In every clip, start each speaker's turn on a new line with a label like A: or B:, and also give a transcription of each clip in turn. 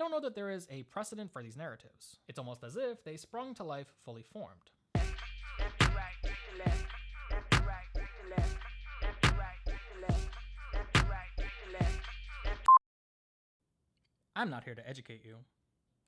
A: don't know that there is a precedent for these narratives. It's almost as if they sprung to life fully formed. I'm not here to educate you.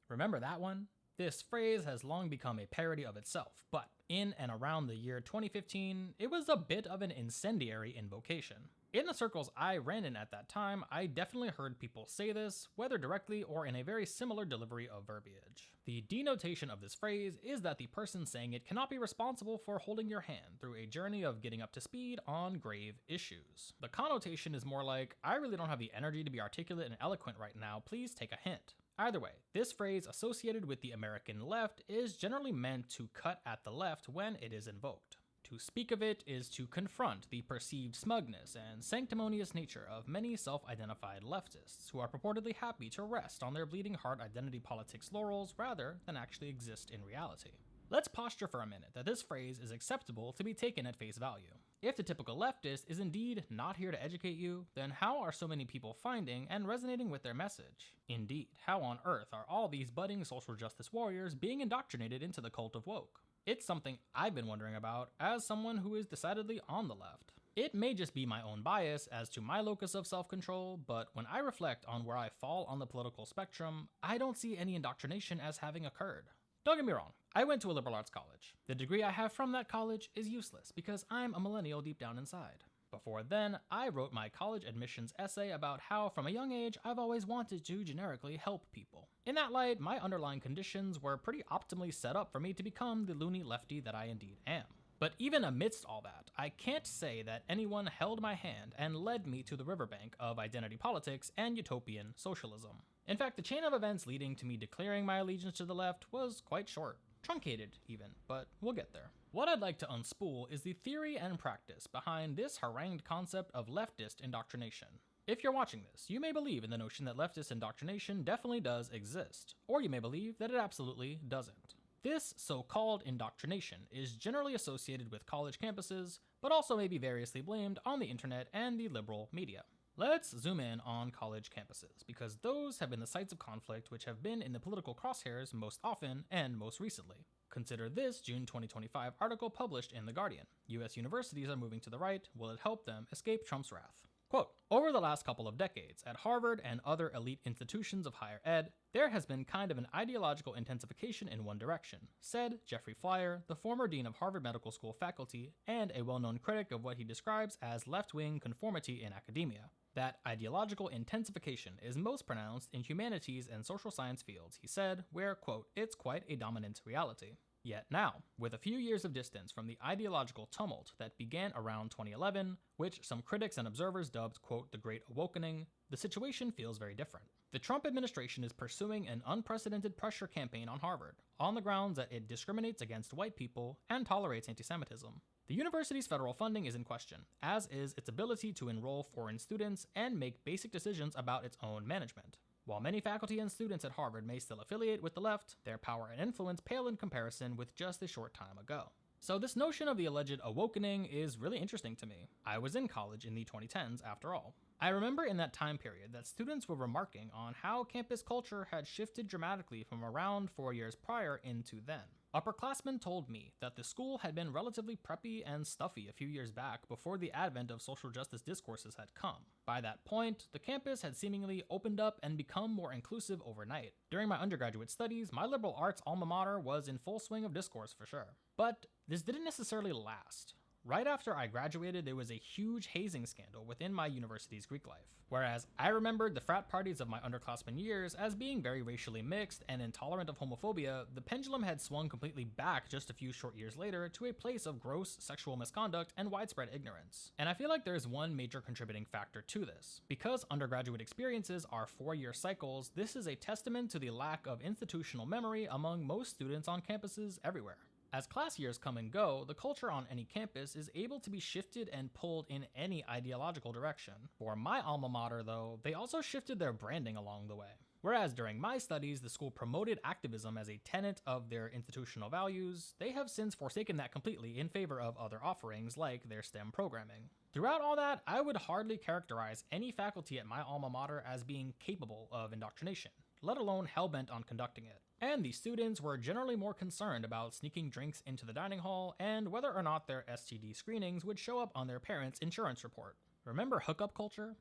A: Remember that one? This phrase has long become a parody of itself, but in and around the year 2015, it was a bit of an incendiary invocation. In the circles I ran in at that time, I definitely heard people say this, whether directly or in a very similar delivery of verbiage. The denotation of this phrase is that the person saying it cannot be responsible for holding your hand through a journey of getting up to speed on grave issues. The connotation is more like, I really don't have the energy to be articulate and eloquent right now, please take a hint. Either way, this phrase associated with the American left is generally meant to cut at the left when it is invoked. To speak of it is to confront the perceived smugness and sanctimonious nature of many self-identified leftists who are purportedly happy to rest on their bleeding heart identity politics laurels rather than actually exist in reality. Let's posture for a minute that this phrase is acceptable to be taken at face value. If the typical leftist is indeed not here to educate you, then how are so many people finding and resonating with their message? Indeed, how on earth are all these budding social justice warriors being indoctrinated into the cult of woke? It's something I've been wondering about as someone who is decidedly on the left. It may just be my own bias as to my locus of self-control, but when I reflect on where I fall on the political spectrum, I don't see any indoctrination as having occurred. Don't get me wrong, I went to a liberal arts college. The degree I have from that college is useless because I'm a millennial deep down inside. Before then, I wrote my college admissions essay about how from a young age I've always wanted to generically help people. In that light, my underlying conditions were pretty optimally set up for me to become the loony lefty that I indeed am. But even amidst all that, I can't say that anyone held my hand and led me to the riverbank of identity politics and utopian socialism. In fact, the chain of events leading to me declaring my allegiance to the left was quite short. Truncated, even, but we'll get there. What I'd like to unspool is the theory and practice behind this harangued concept of leftist indoctrination. If you're watching this, you may believe in the notion that leftist indoctrination definitely does exist, or you may believe that it absolutely doesn't. This so-called indoctrination is generally associated with college campuses, but also may be variously blamed on the internet and the liberal media. Let's zoom in on college campuses, because those have been the sites of conflict which have been in the political crosshairs most often and most recently. Consider this June 2025 article published in The Guardian. US universities are moving to the right. Will it help them escape Trump's wrath? Quote, over the last couple of decades, at Harvard and other elite institutions of higher ed, there has been kind of an ideological intensification in one direction, said Jeffrey Flyer, the former dean of Harvard Medical School faculty and a well-known critic of what he describes as left-wing conformity in academia. That ideological intensification is most pronounced in humanities and social science fields, he said, where, quote, it's quite a dominant reality. Yet now, with a few years of distance from the ideological tumult that began around 2011, which some critics and observers dubbed, quote, the Great Awakening, the situation feels very different. The Trump administration is pursuing an unprecedented pressure campaign on Harvard, on the grounds that it discriminates against white people and tolerates anti-Semitism. The university's federal funding is in question, as is its ability to enroll foreign students and make basic decisions about its own management. While many faculty and students at Harvard may still affiliate with the left, their power and influence pale in comparison with just a short time ago. So this notion of the alleged awakening is really interesting to me. I was in college in the 2010s after all. I remember in that time period that students were remarking on how campus culture had shifted dramatically from around 4 years prior into then. Upperclassmen told me that the school had been relatively preppy and stuffy a few years back before the advent of social justice discourses had come. By that point, the campus had seemingly opened up and become more inclusive overnight. During my undergraduate studies, my liberal arts alma mater was in full swing of discourse for sure. But this didn't necessarily last. Right after I graduated, there was a huge hazing scandal within my university's Greek life. Whereas I remembered the frat parties of my underclassmen years as being very racially mixed and intolerant of homophobia, the pendulum had swung completely back just a few short years later to a place of gross sexual misconduct and widespread ignorance. And I feel like there's one major contributing factor to this. Because undergraduate experiences are 4-year cycles, this is a testament to the lack of institutional memory among most students on campuses everywhere. As class years come and go, the culture on any campus is able to be shifted and pulled in any ideological direction. For my alma mater, though, they also shifted their branding along the way. Whereas during my studies, the school promoted activism as a tenet of their institutional values, they have since forsaken that completely in favor of other offerings like their STEM programming. Throughout all that, I would hardly characterize any faculty at my alma mater as being capable of indoctrination. let alone hellbent on conducting it. And the students were generally more concerned about sneaking drinks into the dining hall and whether or not their STD screenings would show up on their parents' insurance report. Remember hookup culture?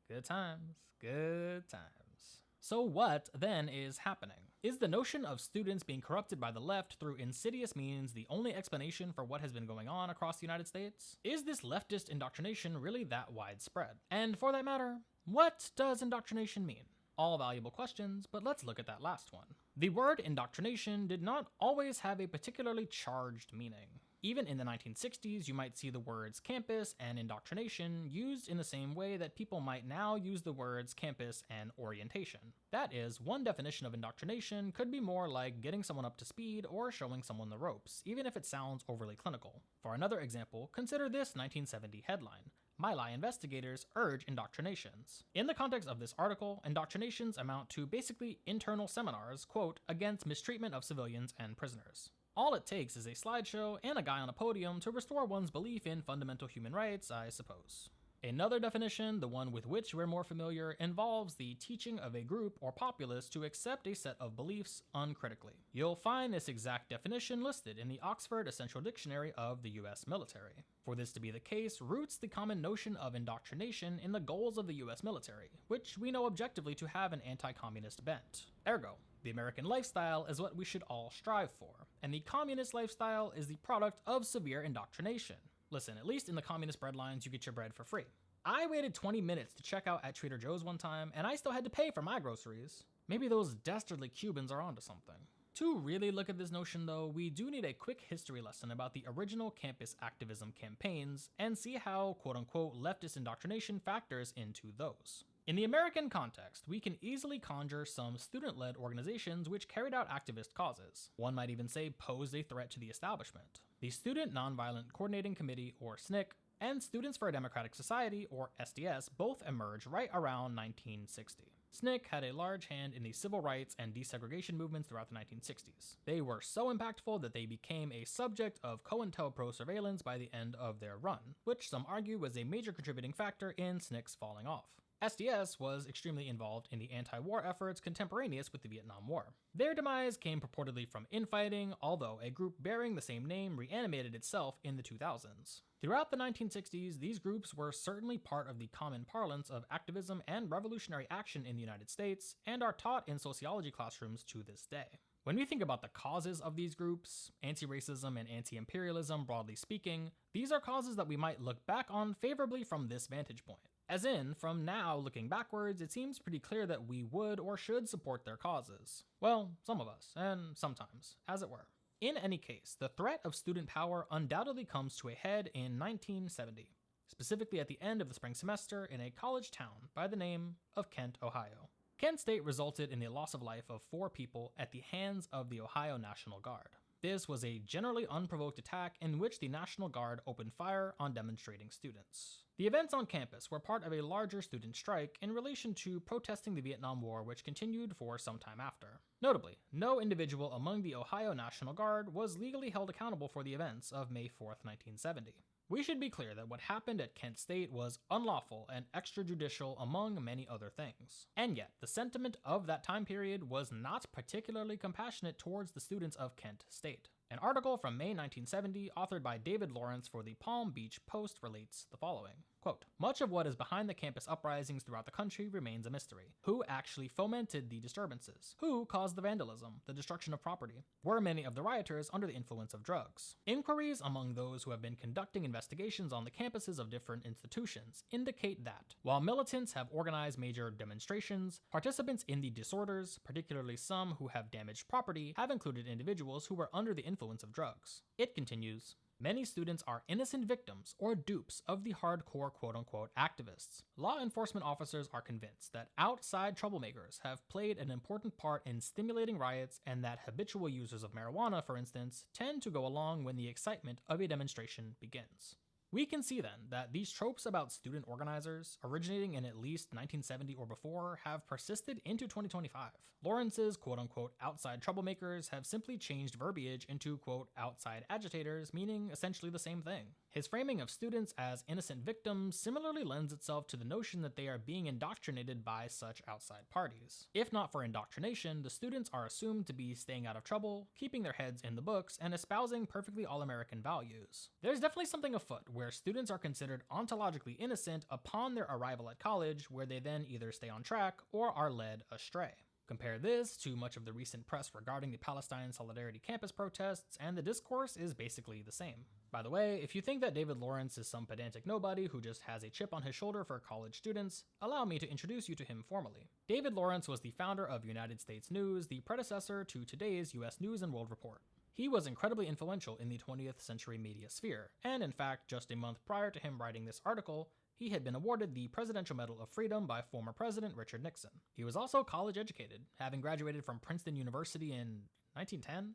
A: Good times, good times. So what, then, is happening? Is the notion of students being corrupted by the left through insidious means the only explanation for what has been going on across the United States? Is this leftist indoctrination really that widespread? And for that matter, what does indoctrination mean? All valuable questions, but let's look at that last one. The word indoctrination did not always have a particularly charged meaning. Even in the 1960s, you might see the words campus and indoctrination used in the same way that people might now use the words campus and orientation. That is, one definition of indoctrination could be more like getting someone up to speed or showing someone the ropes, even if it sounds overly clinical. For another example, consider this 1970 headline: My Lai investigators urge indoctrinations. In the context of this article, indoctrinations amount to basically internal seminars, quote, against mistreatment of civilians and prisoners. All it takes is a slideshow and a guy on a podium to restore one's belief in fundamental human rights, I suppose. Another definition, the one with which we're more familiar, involves the teaching of a group or populace to accept a set of beliefs uncritically. You'll find this exact definition listed in the Oxford Essential Dictionary of the US military. For this to be the case roots the common notion of indoctrination in the goals of the US military, which we know objectively to have an anti-communist bent. Ergo, the American lifestyle is what we should all strive for, and the communist lifestyle is the product of severe indoctrination. Listen, at least in the communist breadlines, you get your bread for free. I waited 20 minutes to check out at Trader Joe's one time, and I still had to pay for my groceries. Maybe those dastardly Cubans are onto something. To really look at this notion though, we do need a quick history lesson about the original campus activism campaigns and see how quote-unquote leftist indoctrination factors into those. In the American context, we can easily conjure some student-led organizations which carried out activist causes. One might even say posed a threat to the establishment. The Student Nonviolent Coordinating Committee, or SNCC, and Students for a Democratic Society, or SDS, both emerged right around 1960. SNCC had a large hand in the civil rights and desegregation movements throughout the 1960s. They were so impactful that they became a subject of COINTELPRO surveillance by the end of their run, which some argue was a major contributing factor in SNCC's falling off. SDS was extremely involved in the anti-war efforts contemporaneous with the Vietnam War. Their demise came purportedly from infighting, although a group bearing the same name reanimated itself in the 2000s. Throughout the 1960s, these groups were certainly part of the common parlance of activism and revolutionary action in the United States, and are taught in sociology classrooms to this day. When we think about the causes of these groups, anti-racism and anti-imperialism broadly speaking, these are causes that we might look back on favorably from this vantage point. As in, from now looking backwards, it seems pretty clear that we would or should support their causes. Well, some of us, and sometimes, as it were. In any case, the threat of student power undoubtedly comes to a head in 1970, specifically at the end of the spring semester in a college town by the name of Kent, Ohio. Kent State resulted in the loss of life of 4 people at the hands of the Ohio National Guard. This was a generally unprovoked attack in which the National Guard opened fire on demonstrating students. The events on campus were part of a larger student strike in relation to protesting the Vietnam War, which continued for some time after. Notably, no individual among the Ohio National Guard was legally held accountable for the events of May 4th, 1970. We should be clear that what happened at Kent State was unlawful and extrajudicial among many other things. And yet, the sentiment of that time period was not particularly compassionate towards the students of Kent State. An article from May 1970, authored by David Lawrence for the Palm Beach Post, relates the following. Quote, much of what is behind the campus uprisings throughout the country remains a mystery. Who actually fomented the disturbances? Who caused the vandalism, the destruction of property? Were many of the rioters under the influence of drugs? Inquiries among those who have been conducting investigations on the campuses of different institutions indicate that, while militants have organized major demonstrations, participants in the disorders, particularly some who have damaged property, have included individuals who were under the influence of drugs. It continues, many students are innocent victims or dupes of the hardcore quote-unquote activists. Law enforcement officers are convinced that outside troublemakers have played an important part in stimulating riots and that habitual users of marijuana, for instance, tend to go along when the excitement of a demonstration begins. We can see then that these tropes about student organizers, originating in at least 1970 or before, have persisted into 2025. Lawrence's quote-unquote outside troublemakers have simply changed verbiage into quote outside agitators, meaning essentially the same thing. His framing of students as innocent victims similarly lends itself to the notion that they are being indoctrinated by such outside parties. If not for indoctrination, the students are assumed to be staying out of trouble, keeping their heads in the books, and espousing perfectly all-American values. There's definitely something afoot where students are considered ontologically innocent upon their arrival at college, where they then either stay on track or are led astray. Compare this to much of the recent press regarding the Palestine Solidarity campus protests, and the discourse is basically the same. By the way, if you think that David Lawrence is some pedantic nobody who just has a chip on his shoulder for college students, allow me to introduce you to him formally. David Lawrence was the founder of United States News, the predecessor to today's US News and World Report. He was incredibly influential in the 20th century media sphere, and in fact, just a month prior to him writing this article, he had been awarded the Presidential Medal of Freedom by former President Richard Nixon. He was also college educated, having graduated from Princeton University in 1910?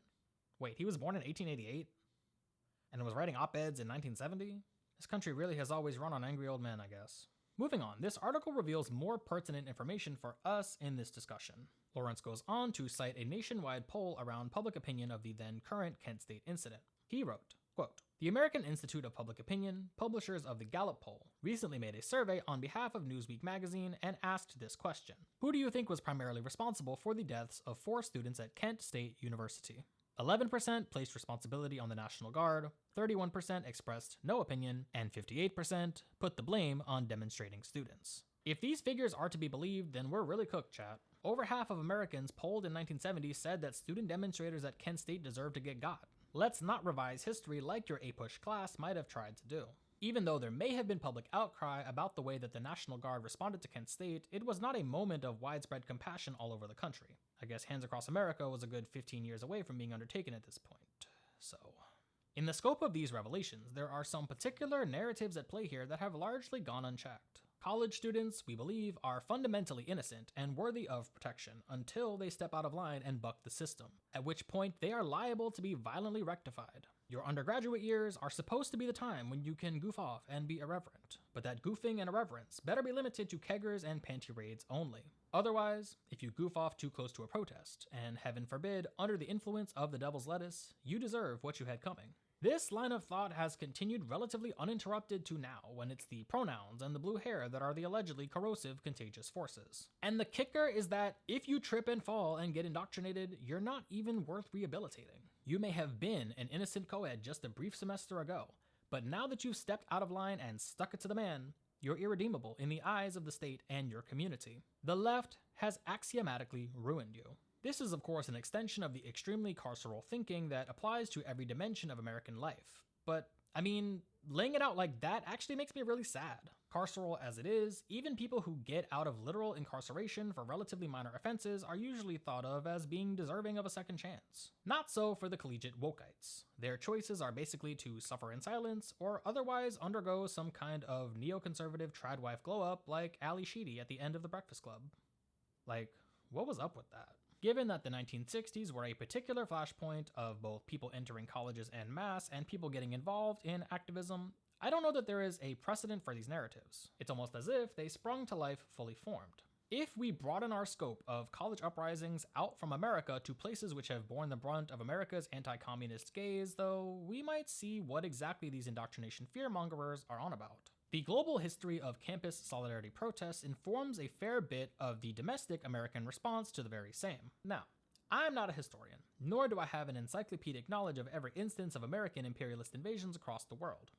A: Wait, he was born in 1888? And was writing op-eds in 1970? This country really has always run on angry old men, I guess. Moving on, this article reveals more pertinent information for us in this discussion. Lawrence goes on to cite a nationwide poll around public opinion of the then current Kent State incident. He wrote, quote, "The American Institute of Public Opinion, publishers of the Gallup poll, recently made a survey on behalf of Newsweek magazine and asked this question. Who do you think was primarily responsible for the deaths of 4 students at Kent State University? 11% placed responsibility on the National Guard, 31% expressed no opinion, and 58% put the blame on demonstrating students." If these figures are to be believed, then we're really cooked, chat. Over half of Americans polled in 1970 said that student demonstrators at Kent State deserved to get got. Let's not revise history like your APUSH class might have tried to do. Even though there may have been public outcry about the way that the National Guard responded to Kent State, it was not a moment of widespread compassion all over the country. I guess Hands Across America was a good 15 years away from being undertaken at this point. So, in the scope of these revelations, there are some particular narratives at play here that have largely gone unchecked. College students, we believe, are fundamentally innocent and worthy of protection until they step out of line and buck the system, at which point they are liable to be violently rectified. Your undergraduate years are supposed to be the time when you can goof off and be irreverent, but that goofing and irreverence better be limited to keggers and panty raids only. Otherwise, if you goof off too close to a protest, and heaven forbid, under the influence of the devil's lettuce, you deserve what you had coming. This line of thought has continued relatively uninterrupted to now, when it's the pronouns and the blue hair that are the allegedly corrosive, contagious forces. And the kicker is that if you trip and fall and get indoctrinated, you're not even worth rehabilitating. You may have been an innocent co-ed just a brief semester ago, but now that you've stepped out of line and stuck it to the man, you're irredeemable in the eyes of the state and your community. The left has axiomatically ruined you. This is, of course, an extension of the extremely carceral thinking that applies to every dimension of American life. But, I mean, laying it out like that actually makes me really sad. Carceral as it is, even people who get out of literal incarceration for relatively minor offenses are usually thought of as being deserving of a second chance. Not so for the collegiate wokeites. Their choices are basically to suffer in silence or otherwise undergo some kind of neoconservative tradwife glow-up like Ali Sheedy at the end of The Breakfast Club. Like, what was up with that? Given that the 1960s were a particular flashpoint of both people entering colleges en masse and people getting involved in activism, I don't know that there is a precedent for these narratives. It's almost as if they sprung to life fully formed. If we broaden our scope of college uprisings out from America to places which have borne the brunt of America's anti-communist gaze, though, we might see what exactly these indoctrination fearmongers are on about. The global history of campus solidarity protests informs a fair bit of the domestic American response to the very same. Now, I'm not a historian, nor do I have an encyclopedic knowledge of every instance of American imperialist invasions across the world.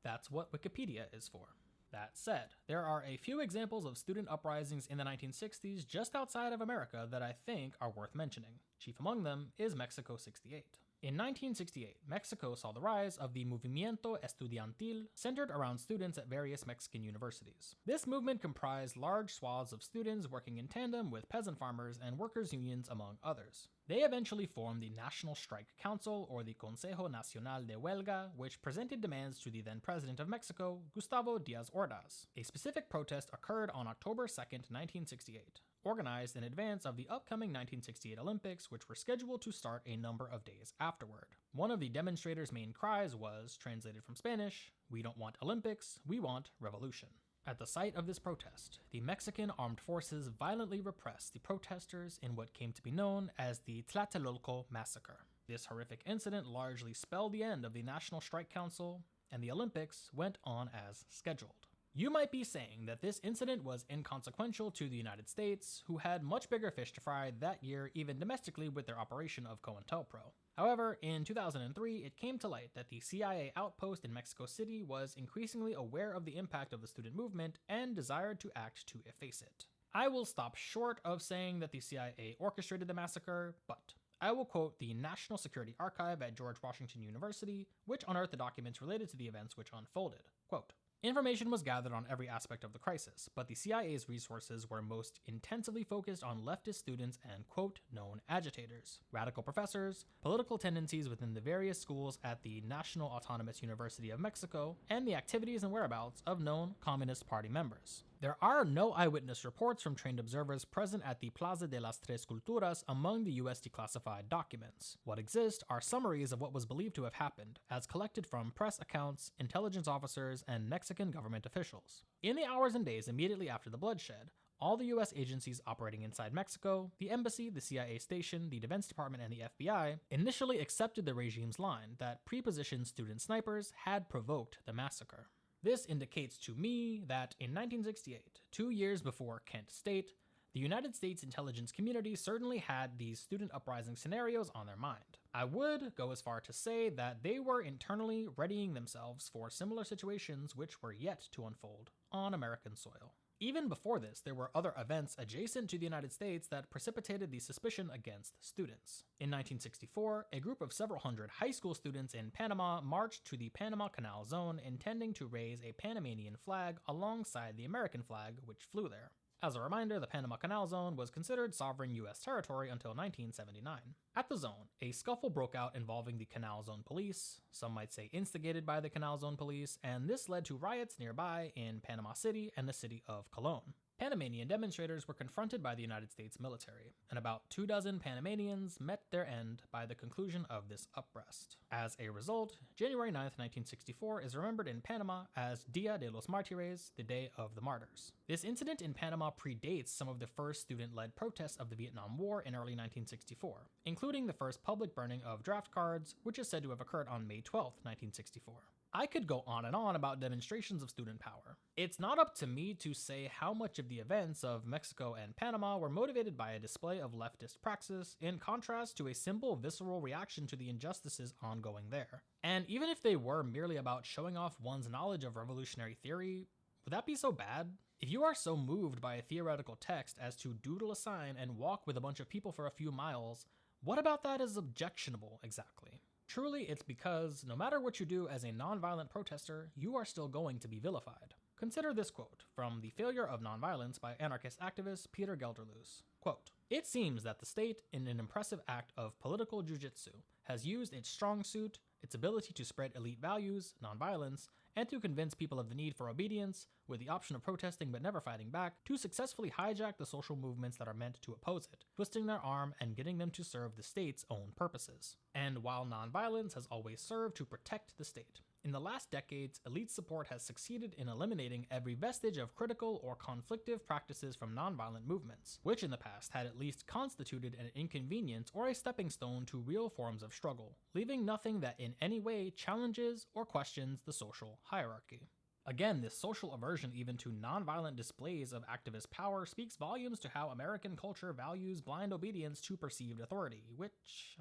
A: That's what Wikipedia is for. That said, there are a few examples of student uprisings in the 1960s just outside of America that I think are worth mentioning. Chief among them is Mexico 68. In 1968, Mexico saw the rise of the Movimiento Estudiantil, centered around students at various Mexican universities. This movement comprised large swaths of students working in tandem with peasant farmers and workers' unions, among others. They eventually formed the National Strike Council, or the Consejo Nacional de Huelga, which presented demands to the then president of Mexico, Gustavo Díaz Ordaz. A specific protest occurred on October 2nd, 1968. Organized in advance of the upcoming 1968 Olympics, which were scheduled to start a number of days afterward. One of the demonstrators' main cries was, translated from Spanish, "We don't want Olympics, we want revolution." At the site of this protest, the Mexican armed forces violently repressed the protesters in what came to be known as the Tlatelolco Massacre. This horrific incident largely spelled the end of the National Strike Council, and the Olympics went on as scheduled. You might be saying that this incident was inconsequential to the United States, who had much bigger fish to fry that year even domestically with their operation of COINTELPRO. However, in 2003, it came to light that the CIA outpost in Mexico City was increasingly aware of the impact of the student movement and desired to act to efface it. I will stop short of saying that the CIA orchestrated the massacre, but I will quote the National Security Archive at George Washington University, which unearthed the documents related to the events which unfolded. Quote, information was gathered on every aspect of the crisis, but the CIA's resources were most intensively focused on leftist students and, quote, known agitators, radical professors, political tendencies within the various schools at the National Autonomous University of Mexico, and the activities and whereabouts of known Communist Party members. There are no eyewitness reports from trained observers present at the Plaza de las Tres Culturas among the US declassified documents. What exist are summaries of what was believed to have happened, as collected from press accounts, intelligence officers, and Mexican government officials. In the hours and days immediately after the bloodshed, all the US agencies operating inside Mexico, the embassy, the CIA station, the Defense Department, and the FBI, initially accepted the regime's line that pre-positioned student snipers had provoked the massacre. This indicates to me that in 1968, 2 years before Kent State, the United States intelligence community certainly had these student uprising scenarios on their mind. I would go as far to say that they were internally readying themselves for similar situations which were yet to unfold on American soil. Even before this, there were other events adjacent to the United States that precipitated the suspicion against students. In 1964, a group of several hundred high school students in Panama marched to the Panama Canal Zone intending to raise a Panamanian flag alongside the American flag which flew there. As a reminder, the Panama Canal Zone was considered sovereign US territory until 1979. At the zone, a scuffle broke out involving the Canal Zone police, some might say instigated by the Canal Zone police, and this led to riots nearby in Panama City and the city of Colón. Panamanian demonstrators were confronted by the United States military, and about 24 Panamanians met their end by the conclusion of this uprising. As a result, January 9, 1964 is remembered in Panama as Dia de los Mártires, the Day of the Martyrs. This incident in Panama predates some of the first student-led protests of the Vietnam War in early 1964, including the first public burning of draft cards, which is said to have occurred on May 12, 1964. I could go on and on about demonstrations of student power. It's not up to me to say how much of the events of Mexico and Panama were motivated by a display of leftist praxis, in contrast to a simple visceral reaction to the injustices ongoing there. And even if they were merely about showing off one's knowledge of revolutionary theory, would that be so bad? If you are so moved by a theoretical text as to doodle a sign and walk with a bunch of people for a few miles, what about that is objectionable exactly? Truly, it's because no matter what you do as a nonviolent protester, you are still going to be vilified. Consider this quote from The Failure of Nonviolence by anarchist activist Peter Gelderloos. Quote, it seems that the state, in an impressive act of political jujitsu, has used its strong suit, its ability to spread elite values, nonviolence, and to convince people of the need for obedience, with the option of protesting but never fighting back, to successfully hijack the social movements that are meant to oppose it, twisting their arm and getting them to serve the state's own purposes. And while nonviolence has always served to protect the state, in the last decades, elite support has succeeded in eliminating every vestige of critical or conflictive practices from nonviolent movements, which in the past had at least constituted an inconvenience or a stepping stone to real forms of struggle, leaving nothing that in any way challenges or questions the social hierarchy. Again, this social aversion even to nonviolent displays of activist power speaks volumes to how American culture values blind obedience to perceived authority, which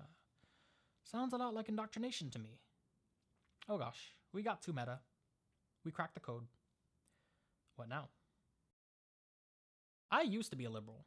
A: sounds a lot like indoctrination to me. Oh gosh, we got too meta. We cracked the code. What now? I used to be a liberal.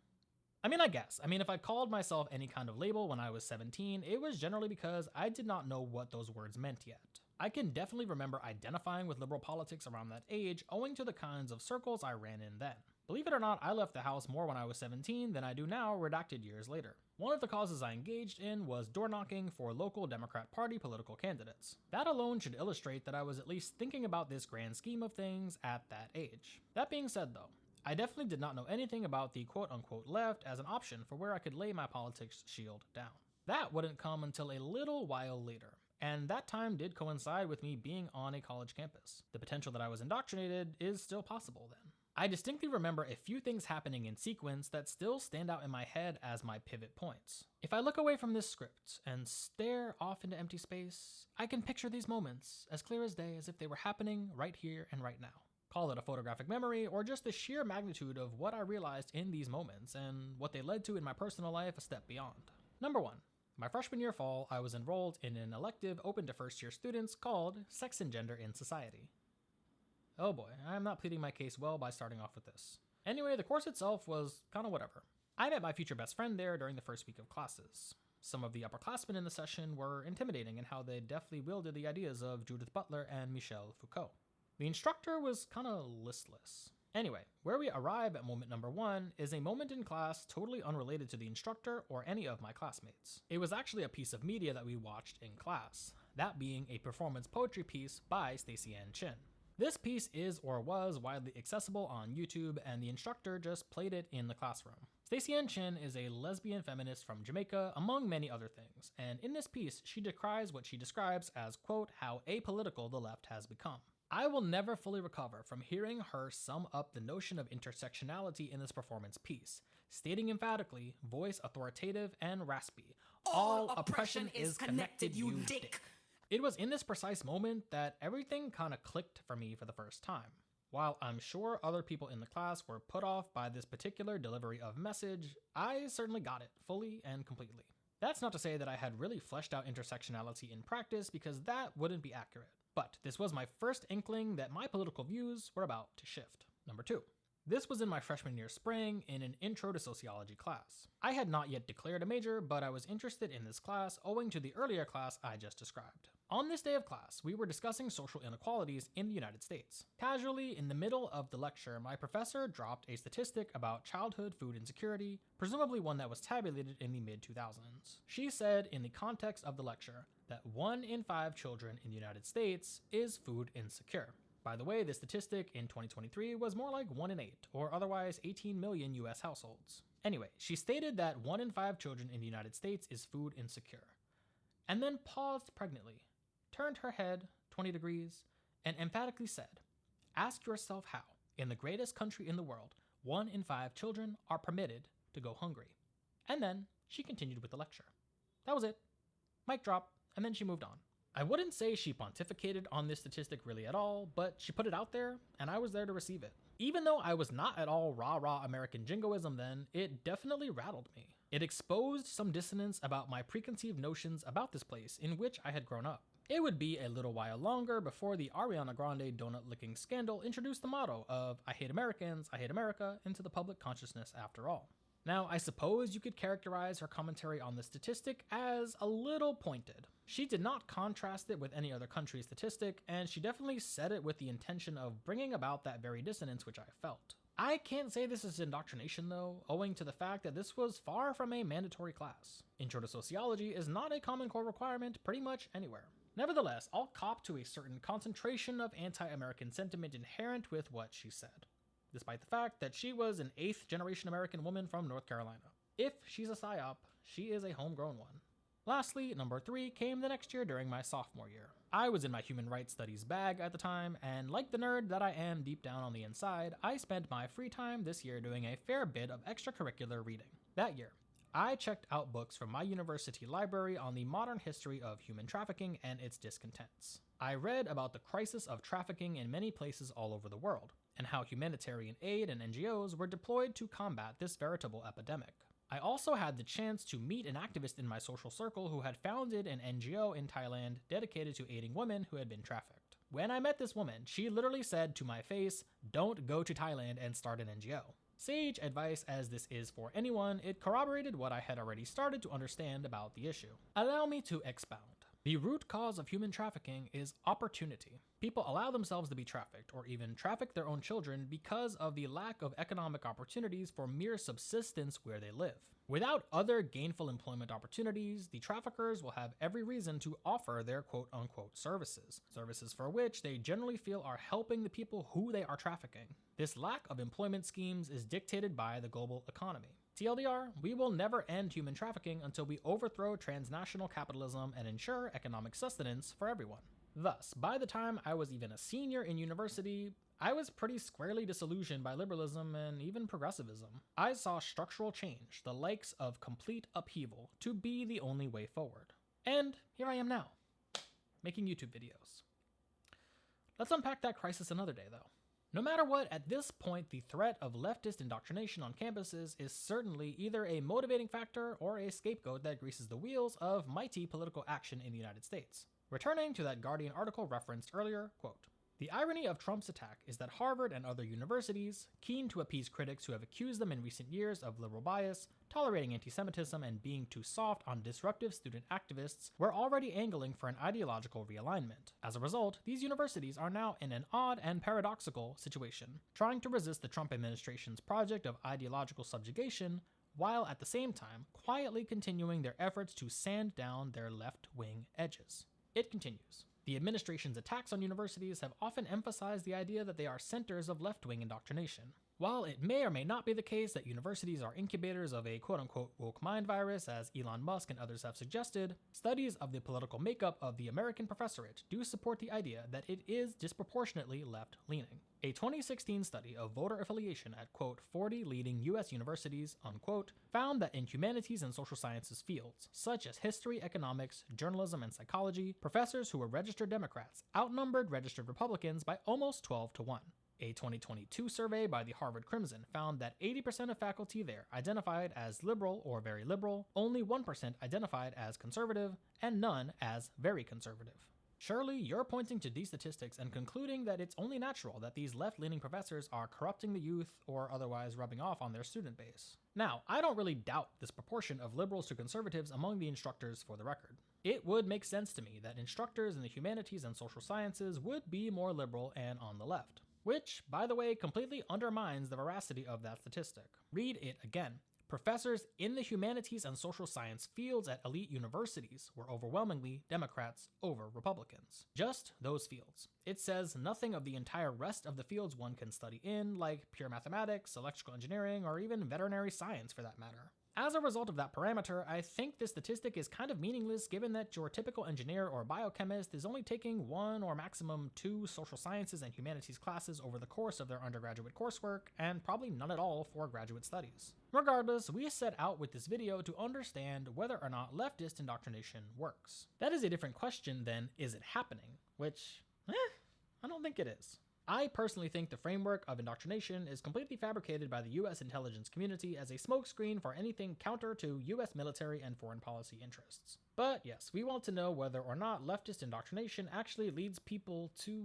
A: I guess. If I called myself any kind of label when I was 17, it was generally because I did not know what those words meant yet. I can definitely remember identifying with liberal politics around that age, owing to the kinds of circles I ran in then. Believe it or not, I left the house more when I was 17 than I do now, redacted years later. One of the causes I engaged in was door knocking for local Democrat Party political candidates. That alone should illustrate that I was at least thinking about this grand scheme of things at that age. That being said though, I definitely did not know anything about the quote-unquote left as an option for where I could lay my politics shield down. That wouldn't come until a little while later, and that time did coincide with me being on a college campus. The potential that I was indoctrinated is still possible then. I distinctly remember a few things happening in sequence that still stand out in my head as my pivot points. If I look away from this script and stare off into empty space, I can picture these moments as clear as day as if they were happening right here and right now. Call it a photographic memory or just the sheer magnitude of what I realized in these moments and what they led to in my personal life a step beyond. Number 1. My freshman year fall, I was enrolled in an elective open to first year students called Sex and Gender in Society. Oh boy, I'm not pleading my case well by starting off with this. Anyway, the course itself was kinda whatever. I met my future best friend there during the first week of classes. Some of the upperclassmen in the session were intimidating in how they deftly wielded the ideas of Judith Butler and Michel Foucault. The instructor was kinda listless. Anyway, where we arrive at moment number 1 is a moment in class totally unrelated to the instructor or any of my classmates. It was actually a piece of media that we watched in class, that being a performance poetry piece by Stacey Ann Chin. This piece is or was widely accessible on YouTube, and the instructor just played it in the classroom. Stacey Ann Chin is a lesbian feminist from Jamaica, among many other things, and in this piece, she decries what she describes as, quote, how apolitical the left has become. I will never fully recover from hearing her sum up the notion of intersectionality in this performance piece, stating emphatically, voice authoritative and raspy, all oppression is connected, you dick. It was in this precise moment that everything kinda clicked for me for the first time. While I'm sure other people in the class were put off by this particular delivery of message, I certainly got it, fully and completely. That's not to say that I had really fleshed out intersectionality in practice, because that wouldn't be accurate. But this was my first inkling that my political views were about to shift. Number 2. This was in my freshman year spring in an intro to sociology class. I had not yet declared a major, but I was interested in this class owing to the earlier class I just described. On this day of class, we were discussing social inequalities in the United States. Casually, in the middle of the lecture, my professor dropped a statistic about childhood food insecurity, presumably one that was tabulated in the mid-2000s. She said in the context of the lecture that 1 in 5 children in the United States is food insecure. By the way, this statistic in 2023 was more like 1 in 8, or otherwise 18 million US households. Anyway, she stated that 1 in 5 children in the United States is food insecure, and then paused pregnantly, turned her head 20 degrees, and emphatically said, ask yourself how, in the greatest country in the world, 1 in 5 children are permitted to go hungry. And then she continued with the lecture. That was it. Mic drop, and then she moved on. I wouldn't say she pontificated on this statistic really at all, but she put it out there, and I was there to receive it. Even though I was not at all rah-rah American jingoism then, it definitely rattled me. It exposed some dissonance about my preconceived notions about this place in which I had grown up. It would be a little while longer before the Ariana Grande donut-licking scandal introduced the motto of I hate Americans, I hate America into the public consciousness after all. Now, I suppose you could characterize her commentary on the statistic as a little pointed. She did not contrast it with any other country's statistic, and she definitely said it with the intention of bringing about that very dissonance which I felt. I can't say this is indoctrination though, owing to the fact that this was far from a mandatory class. Intro to sociology is not a Common Core requirement pretty much anywhere. Nevertheless, I'll cop to a certain concentration of anti-American sentiment inherent with what she said, despite the fact that she was an 8th generation American woman from North Carolina. If she's a psyop, she is a homegrown one. Lastly, number 3 came the next year during my sophomore year. I was in my human rights studies bag at the time, and like the nerd that I am deep down on the inside, I spent my free time this year doing a fair bit of extracurricular reading. That year, I checked out books from my university library on the modern history of human trafficking and its discontents. I read about the crisis of trafficking in many places all over the world, and how humanitarian aid and NGOs were deployed to combat this veritable epidemic. I also had the chance to meet an activist in my social circle who had founded an NGO in Thailand dedicated to aiding women who had been trafficked. When I met this woman, she literally said to my face, "Don't go to Thailand and start an NGO." Sage advice as this is for anyone, it corroborated what I had already started to understand about the issue. Allow me to expound. The root cause of human trafficking is opportunity. People allow themselves to be trafficked or even traffic their own children because of the lack of economic opportunities for mere subsistence where they live. Without other gainful employment opportunities, the traffickers will have every reason to offer their quote-unquote services for which they generally feel are helping the people who they are trafficking. This lack of employment schemes is dictated by the global economy. TLDR, we will never end human trafficking until we overthrow transnational capitalism and ensure economic sustenance for everyone. Thus, by the time I was even a senior in university, I was pretty squarely disillusioned by liberalism and even progressivism. I saw structural change, the likes of complete upheaval, to be the only way forward. And here I am now, making YouTube videos. Let's unpack that crisis another day, though. No matter what, at this point, the threat of leftist indoctrination on campuses is certainly either a motivating factor or a scapegoat that greases the wheels of mighty political action in the United States. Returning to that Guardian article referenced earlier, quote, "The irony of Trump's attack is that Harvard and other universities, keen to appease critics who have accused them in recent years of liberal bias, tolerating anti-Semitism, and being too soft on disruptive student activists, were already angling for an ideological realignment. As a result, these universities are now in an odd and paradoxical situation, trying to resist the Trump administration's project of ideological subjugation, while at the same time quietly continuing their efforts to sand down their left-wing edges." It continues. The administration's attacks on universities have often emphasized the idea that they are centers of left-wing indoctrination. While it may or may not be the case that universities are incubators of a quote-unquote woke mind virus, as Elon Musk and others have suggested, studies of the political makeup of the American professorate do support the idea that it is disproportionately left-leaning. A 2016 study of voter affiliation at, quote, 40 leading U.S. universities, unquote, found that in humanities and social sciences fields, such as history, economics, journalism, and psychology, professors who were registered Democrats outnumbered registered Republicans by almost 12-1. A 2022 survey by the Harvard Crimson found that 80% of faculty there identified as liberal or very liberal, only 1% identified as conservative, and none as very conservative. Surely you're pointing to these statistics and concluding that it's only natural that these left-leaning professors are corrupting the youth or otherwise rubbing off on their student base. Now, I don't really doubt this proportion of liberals to conservatives among the instructors, for the record. It would make sense to me that instructors in the humanities and social sciences would be more liberal and on the left. Which, by the way, completely undermines the veracity of that statistic. Read it again. Professors in the humanities and social science fields at elite universities were overwhelmingly Democrats over Republicans. Just those fields. It says nothing of the entire rest of the fields one can study in, like pure mathematics, electrical engineering, or even veterinary science for that matter. As a result of that parameter, I think this statistic is kind of meaningless given that your typical engineer or biochemist is only taking 1 or maximum 2 social sciences and humanities classes over the course of their undergraduate coursework, and probably none at all for graduate studies. Regardless, we set out with this video to understand whether or not leftist indoctrination works. That is a different question than, is it happening? Which, I don't think it is. I personally think the framework of indoctrination is completely fabricated by the US intelligence community as a smokescreen for anything counter to US military and foreign policy interests. But yes, we want to know whether or not leftist indoctrination actually leads people to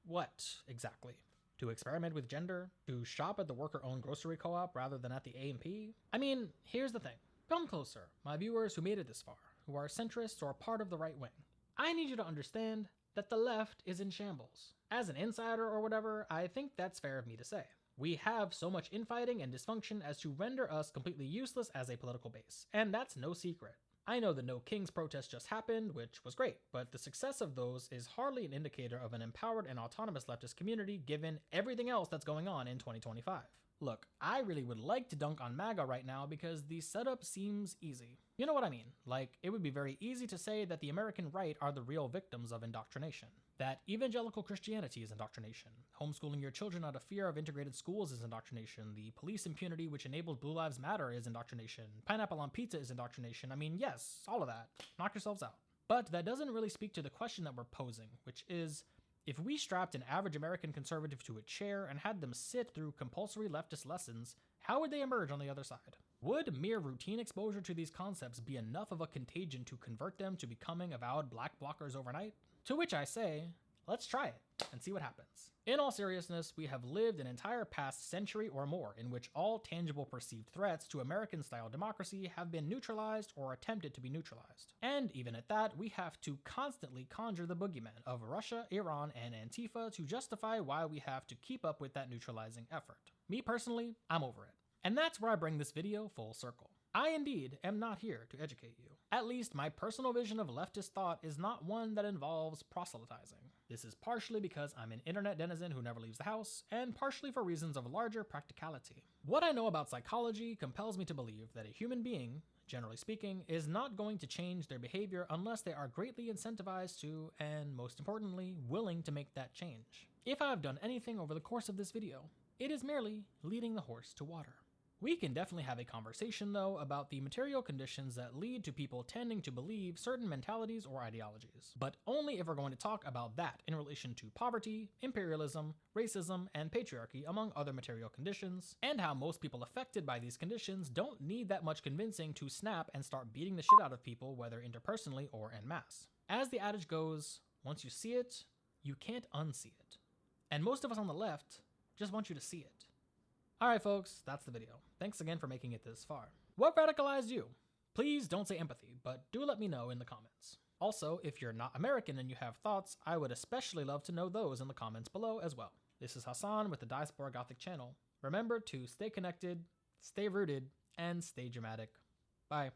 A: what exactly? To experiment with gender? To shop at the worker-owned grocery co-op rather than at the A&P? I mean, here's the thing. Come closer, my viewers who made it this far, who are centrists or part of the right wing. I need you to understand that the left is in shambles. As an insider or whatever, I think that's fair of me to say. We have so much infighting and dysfunction as to render us completely useless as a political base, and that's no secret. I know the No Kings protest just happened, which was great, but the success of those is hardly an indicator of an empowered and autonomous leftist community given everything else that's going on in 2025. Look, I really would like to dunk on MAGA right now because the setup seems easy. You know what I mean? Like, it would be very easy to say that the American right are the real victims of indoctrination. That evangelical Christianity is indoctrination. Homeschooling your children out of fear of integrated schools is indoctrination. The police impunity which enabled Blue Lives Matter is indoctrination. Pineapple on pizza is indoctrination. I mean, yes, all of that. Knock yourselves out. But that doesn't really speak to the question that we're posing, which is, if we strapped an average American conservative to a chair and had them sit through compulsory leftist lessons, how would they emerge on the other side? Would mere routine exposure to these concepts be enough of a contagion to convert them to becoming avowed black blockers overnight? To which I say, let's try it and see what happens. In all seriousness, we have lived an entire past century or more in which all tangible perceived threats to American-style democracy have been neutralized or attempted to be neutralized. And even at that, we have to constantly conjure the boogeymen of Russia, Iran, and Antifa to justify why we have to keep up with that neutralizing effort. Me personally, I'm over it. And that's where I bring this video full circle. I indeed am not here to educate you. At least my personal vision of leftist thought is not one that involves proselytizing. This is partially because I'm an internet denizen who never leaves the house, and partially for reasons of larger practicality. What I know about psychology compels me to believe that a human being, generally speaking, is not going to change their behavior unless they are greatly incentivized to, and most importantly, willing to make that change. If I've done anything over the course of this video, it is merely leading the horse to water. We can definitely have a conversation, though, about the material conditions that lead to people tending to believe certain mentalities or ideologies, but only if we're going to talk about that in relation to poverty, imperialism, racism, and patriarchy, among other material conditions, and how most people affected by these conditions don't need that much convincing to snap and start beating the shit out of people, whether interpersonally or en masse. As the adage goes, once you see it, you can't unsee it. And most of us on the left just want you to see it. Alright folks, that's the video. Thanks again for making it this far. What radicalized you? Please don't say empathy, but do let me know in the comments. Also, if you're not American and you have thoughts, I would especially love to know those in the comments below as well. This is Hassan with the Diaspora Gothic channel. Remember to stay connected, stay rooted, and stay dramatic. Bye.